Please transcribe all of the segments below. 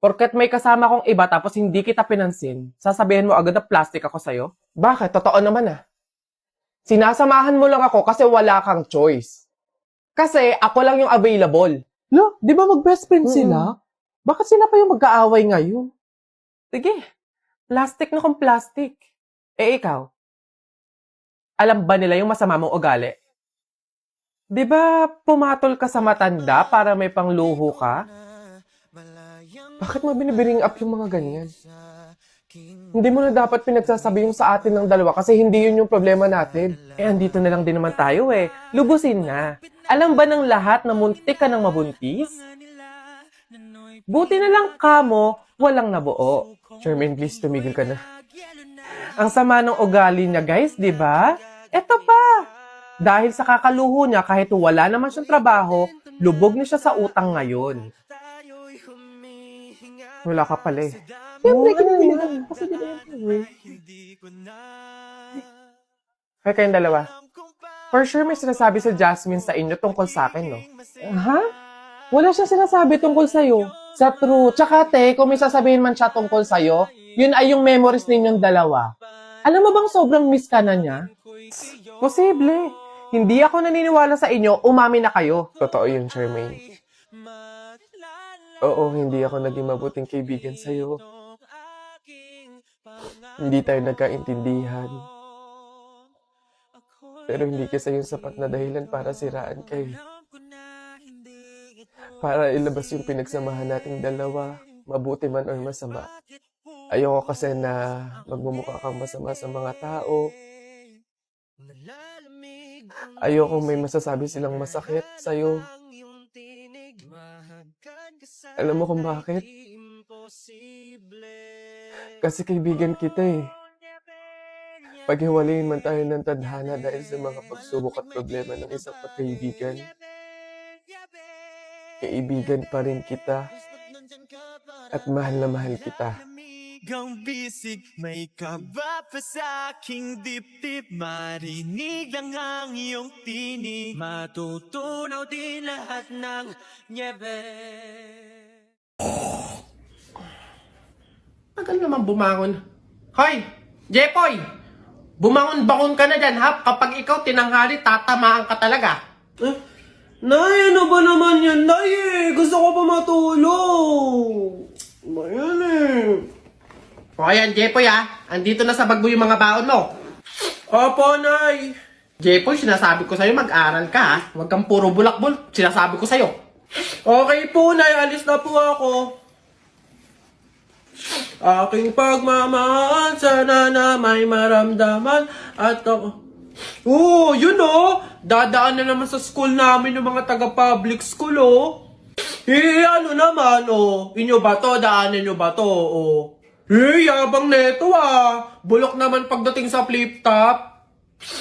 Porket may kasama kong iba tapos hindi kita pinansin, sasabihin mo agad na plastic ako sa'yo? Bakit? Totoo naman ah. Sinasamahan mo lang ako kasi wala kang choice. Kasi ako lang yung available. Lo, di ba mag-best friend sila? Bakit sila pa yung magkaaway ngayon? Sige, plastic na kung plastic. Eh ikaw, alam ba nila yung masama mong ugali? Di ba pumatol ka sa matanda para may pangluho ka? Bakit mo binibiring up yung mga ganyan? Hindi mo na dapat pinagsasabi yung sa atin ng dalawa kasi hindi yun yung problema natin. Eh, andito na lang din naman tayo eh. Lubusin na. Alam ba ng lahat na muntik ka ng mabuntis? Buti na lang kamo, walang nabuo. Charmaine, please, tumigil ka na. Ang sama ng ugali niya, guys, di ba? Eto pa! Dahil sa kakaluho niya, kahit wala naman siyang trabaho, lubog na siya sa utang ngayon. Wala ka pala eh. Siyempre, kinalimutan. Kasi di ba yun? Kaya kayong dalawa. For sure, may sinasabi sa Jasmine sa inyo tungkol sa akin, no? Ha? Wala siya sinasabi tungkol sa'yo. Sa true. Tsaka, te, kung may sasabihin man siya tungkol sa'yo, yun ay yung memories ninyong dalawa. Alam mo bang sobrang miss ka na niya? Posible. Hindi ako naniniwala sa inyo, umami na kayo. Totoo yun, Charmaine. Oo, hindi ako naging mabuting kaibigan sa'yo. Hindi tayo nagkaintindihan. Pero hindi kasi yung sapat na dahilan para siraan kayo. Para ilabas yung pinagsamahan nating dalawa, mabuti man o masama. Ayoko kasi na magmumukha kang masama sa mga tao. Ayoko may masasabi silang masakit sa'yo. Alam mo kung bakit? Kasi kaibigan kita eh. Paghiwalayin man tayo ng tadhana dahil sa mga pagsubok at problema ng isang pagkaibigan, kaibigan pa rin kita at mahal na mahal kita. Ang bisig, may kaba pa sa aking dibdib. Marinig lang ang iyong tinig, matutunaw din lahat ng nyebe. Tagal naman bumangon. Hoy! Jepoy! Bumangon-bangon ka na dyan, ha? Kapag ikaw tinanghali, tatamaan ka talaga. Nay, ano ba naman yan, Nay? Gusto ko pa matulog. Ba yan eh? O ayan, Jepoy ha. Andito na sa bag mo yung mga baon mo. Opo, Nay. Jepoy, sinasabi ko sa'yo, mag-aral ka ha. Huwag kang puro bulak-bul. Sinasabi ko sa'yo. Okay po, Nay. Alis na po ako. Aking pagmamahal, sana na may maramdaman at ako... yun dadaan na naman sa school namin yung mga taga-public school ano naman inyo ba to? Daanan nyo ba to? Yabang neto bulok naman pagdating sa flip-top.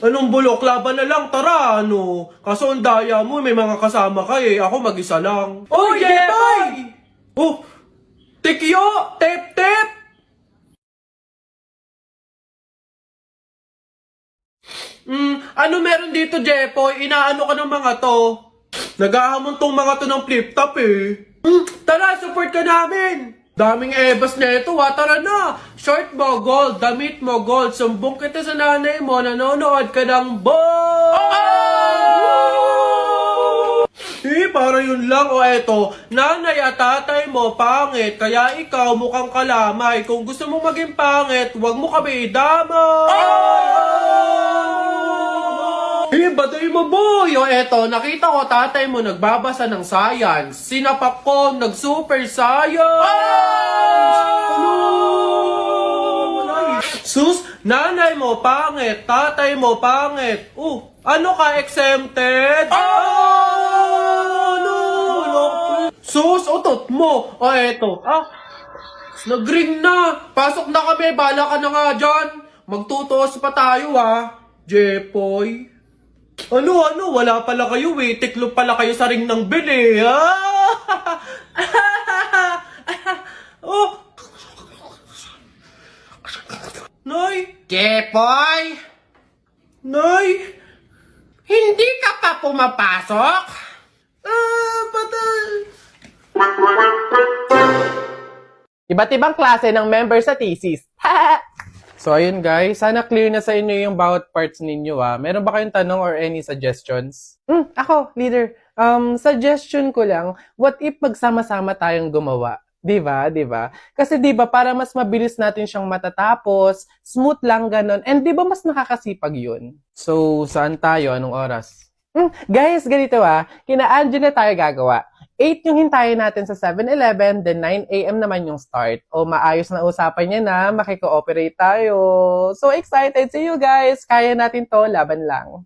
Anong bulok? Laban na lang, tara Kaso ang daya mo, may mga kasama ka ako mag-isa lang. Jepoy! Tikyo! Tep-tep! Ano meron dito, Jepoy? Inaano ka ng mga to? Naghahamon tong mga to ng flip-top Tara, support ka namin! Daming ebas na ito, tara na! Short mo, gold. Damit mo, gold. Sumbong kita sa nanay mo, nanonood ka ng para yun lang eto. Nanay at tatay mo, pangit. Kaya ikaw mukhang kalamay. Kung gusto mo maging pangit, huwag mo kami idamay. Baday mo, boy. Eto, nakita ko tatay mo nagbabasa ng science. Sinapak ko, nag-super science. Sus, nanay mo pangit, tatay mo pangit. Ano ka, exempted? Sus, utot mo. Eto. Nag-ring na. Pasok na kami. Bala ka na nga dyan. Magtutuos pa tayo, Jepoy. Ano? Wala pala kayo, Tiklo pala kayo sa ring ng bili, Nay! Jepoy! Nay! Hindi ka pa pumapasok? Patay! Iba't ibang klase ng member sa thesis. So, ayun guys. Sana clear na sa inyo yung bawat parts ninyo Meron ba kayong tanong or any suggestions? Ako, leader. Suggestion ko lang, what if magsama-sama tayong gumawa? 'Di ba? 'Di ba? Kasi 'di ba para mas mabilis natin siyang matatapos, smooth lang ganon. And 'di ba mas nakakasipag 'yun? So, saan tayo? Anong oras? Guys, ganito kina Angela tayo gagawa. 8 yung hintayin natin sa 7-Eleven, then 9 a.m. naman yung start. O maayos na usapan niya na, makiko-operate tayo. So excited! See you guys! Kaya natin to, laban lang.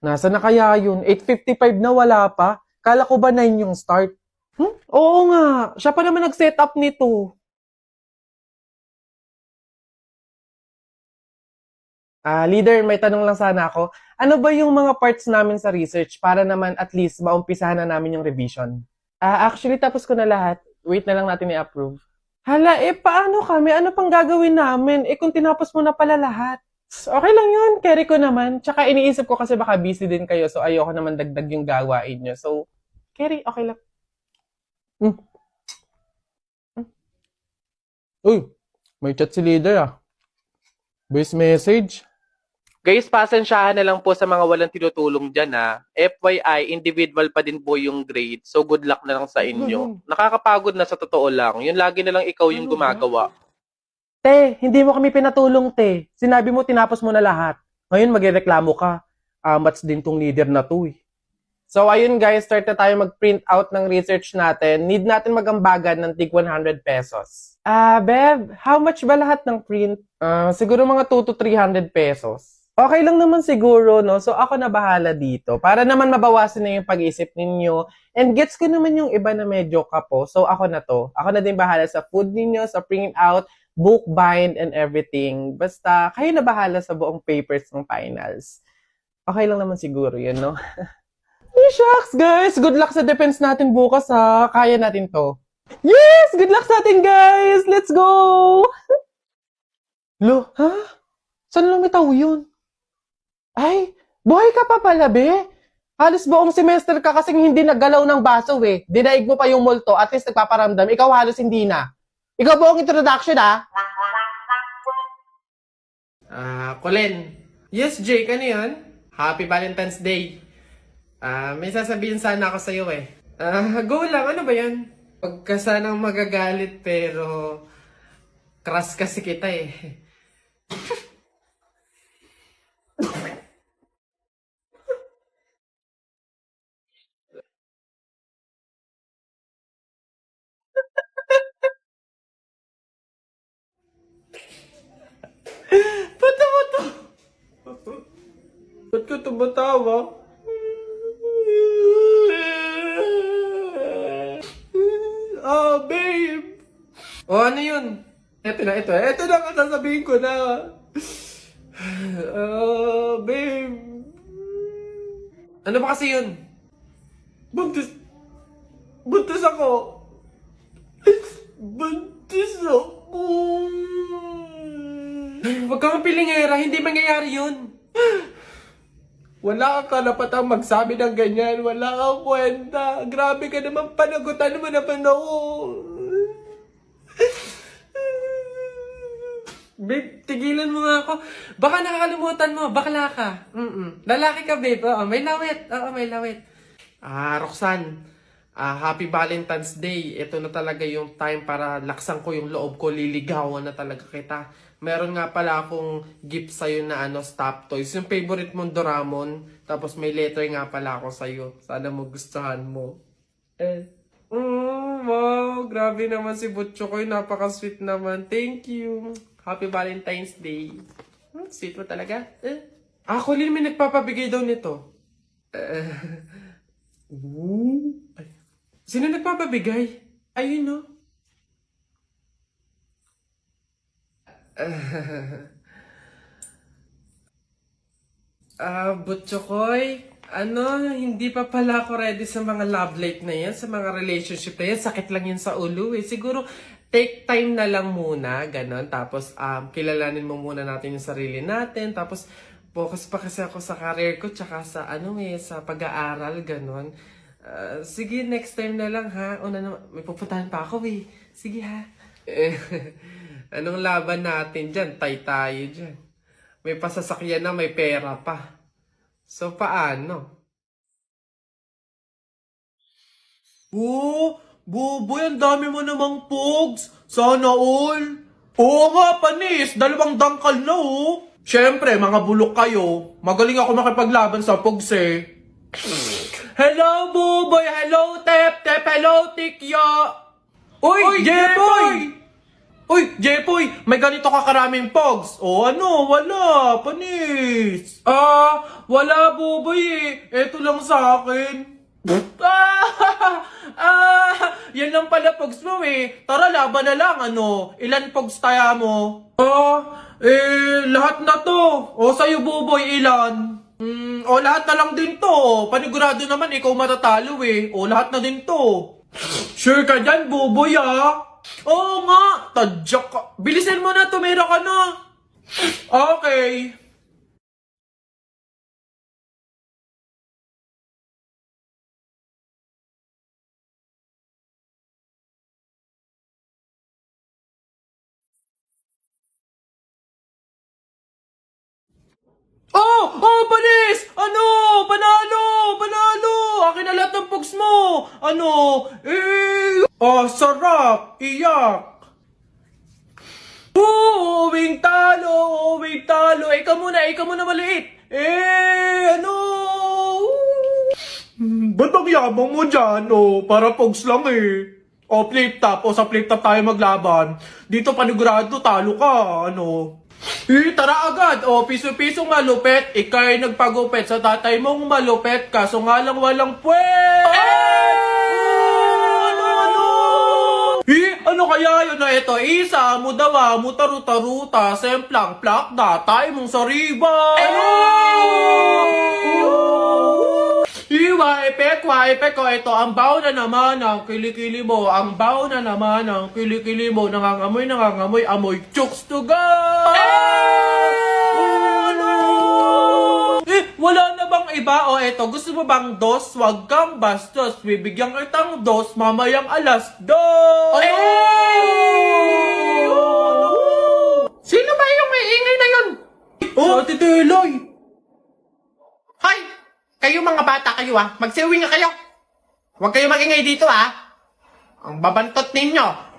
Nasa na kaya yun? 8:55 na wala pa? Kala ko ba 9 yung start? Oo nga, siya pa naman nag-set up nito. Leader, may tanong lang sana ako. Ano ba yung mga parts namin sa research para naman at least maumpisahan na namin yung revision? Actually, tapos ko na lahat. Wait na lang natin i-approve. Hala, paano kami? Ano pang gagawin namin? Kung tinapos mo na pala lahat. Okay lang yun. Carry ko naman. Tsaka iniisip ko kasi baka busy din kayo so ayoko naman dagdag yung gawain nyo. So, carry, okay lang. Uy, may chat si leader Voice message. Guys, pasensyahan na lang po sa mga walang tinutulong dyan FYI, individual pa din po yung grade. So, good luck na lang sa inyo. Nakakapagod na sa totoo lang. Yun lagi na lang ikaw yung gumagawa. Te, hindi mo kami pinatulong, te. Sinabi mo tinapos mo na lahat. Ngayon magreklamo ka. Mats din tong leader na to So, ayun guys, start na tayo mag-print out ng research natin. Need natin magambagan ng tig 100 pesos. Bev, how much ba lahat ng print? Siguro mga 2 to 300 pesos. Okay lang naman siguro, no? So, ako na bahala dito. Para naman mabawasan na yung pag-iisip ninyo. And gets ko naman yung iba na medyo kapo. So, ako na to. Ako na din bahala sa food ninyo, sa print out, book bind, and everything. Basta, kayo na bahala sa buong papers ng finals. Okay lang naman siguro yun, no? Shucks, guys! Good luck sa defense natin bukas, Kaya natin to. Yes! Good luck sa atin, guys! Let's go! Lo, Saan lumitaw yun? Ay, buhay ka pa pala, be. Halos buong semester ka kasing hindi naggalaw ng baso, Dinaig mo pa yung multo, at least nagpaparamdam. Ikaw halos hindi na. Ikaw buong introduction, Colin. Yes, Jake, ano yun? Happy Valentine's Day. May sasabihin sana ako sa'yo, go lang, ano ba yan? Huwag ka sanang magagalit, pero crush kasi kita, Ba't ka tumatawa? Babe! Ano yun? Ito na ang sasabihin ko na. Babe. Ano ba kasi yun? Buntis ako. Huwag kang pilingera, hindi mangyayari yun. Wala kang karapatang magsabi ng ganyan. Wala kang kwenta. Grabe ka naman, panagutan mo naman ako. Babe, tigilan mo nga ako. Baka nakakalimutan mo, bakla ka. Lalaki ka, babe. Oo, may lawit. Roxanne, Happy Valentine's Day. Ito na talaga yung time para laksan ko yung loob ko. Liligawan na talaga kita. Meron nga pala akong gift sa'yo na stop toys. Yung favorite mong Doraemon. Tapos may letter nga pala ako sa'yo. Sana magustuhan mo. Wow, grabe naman si Butcho ko. Napaka-sweet naman. Thank you. Happy Valentine's Day. Sweet mo talaga. Colin, may nagpapabigay daw nito. Sino nagpapabigay? Ayun, no? Butchokoy, hindi pa pala ako ready sa mga love life na yan, sa mga relationship na yan. Sakit lang yan sa ulo Siguro, take time na lang muna, ganon. Tapos, kilalanin mo muna natin yung sarili natin. Tapos, focus pa kasi ako sa career ko, tsaka sa, sa pag-aaral, ganon. Sige, next time na lang, ha? Una na, may pupuntahan pa ako, Sige, ha? Eh, anong laban natin dyan? Tay tayo dyan. May pasasakyan na, may pera pa. So, paano? Oh, Buboy, ang dami mo namang pogs. Sana all. Oo nga, panis. 2 dangkal na oh. Siyempre, mga bulok kayo. Magaling ako makipaglaban sa pogs eh. Hello, Buboy. Hello, Tep. Tep, hello, Tikyo. Uy, Jepoy! Uy, Jepoy, may ganito ka karaming pogs. O ano, wala, panis. Wala, Buboy eh. Eto lang sa akin. Yan lang pala pogs mo eh. Tara, laban na lang, ano. Ilan pogs taya mo? Lahat na to. O, sa'yo, Buboy, ilan? Lahat na lang din to. Panigurado naman, ikaw matatalo eh. O, lahat na din to. Sure ka dyan, Buboy ah. Oo nga, tadyak ka. Bilisan mo na, tumira ka na. Okay. Panis! Ano? Panalo! Panalo! Akin na lahat ng pugs mo! Ano? Sarap! Iyak! Uwing talo! Uwing talo! Ikaw muna maliit! Ano? Ba't ang yabang mo dyan? Para pogs lang eh. Flip top. Sa flip top tayo maglaban. Dito panigurado, talo ka. Ano? Tara agad. Piso-piso malupet. Ika'y nagpagupit sa tatay mong malupet. Kaso nga lang walang puwet. Ano kaya yun na ito? Isa, mudawa, mutaruta-ruta, semplang, plakda, tayo mong sariba. Waipek ko ito, ang baw na naman ng kilikili mo, ang baw na naman ng kilikili mo, nangangamoy, amoy chooks to go! Wala na bang iba? Eto, gusto mo bang dos? Wag kang bastos, bibigyan kitang dos, mamayang 2:00. Sino ba yung may ingay na yun? Tito Eloy! Hoy! Kayo mga bata kayo magsiuwi nga kayo. Huwag kayo magingay dito Ang babantot ninyo.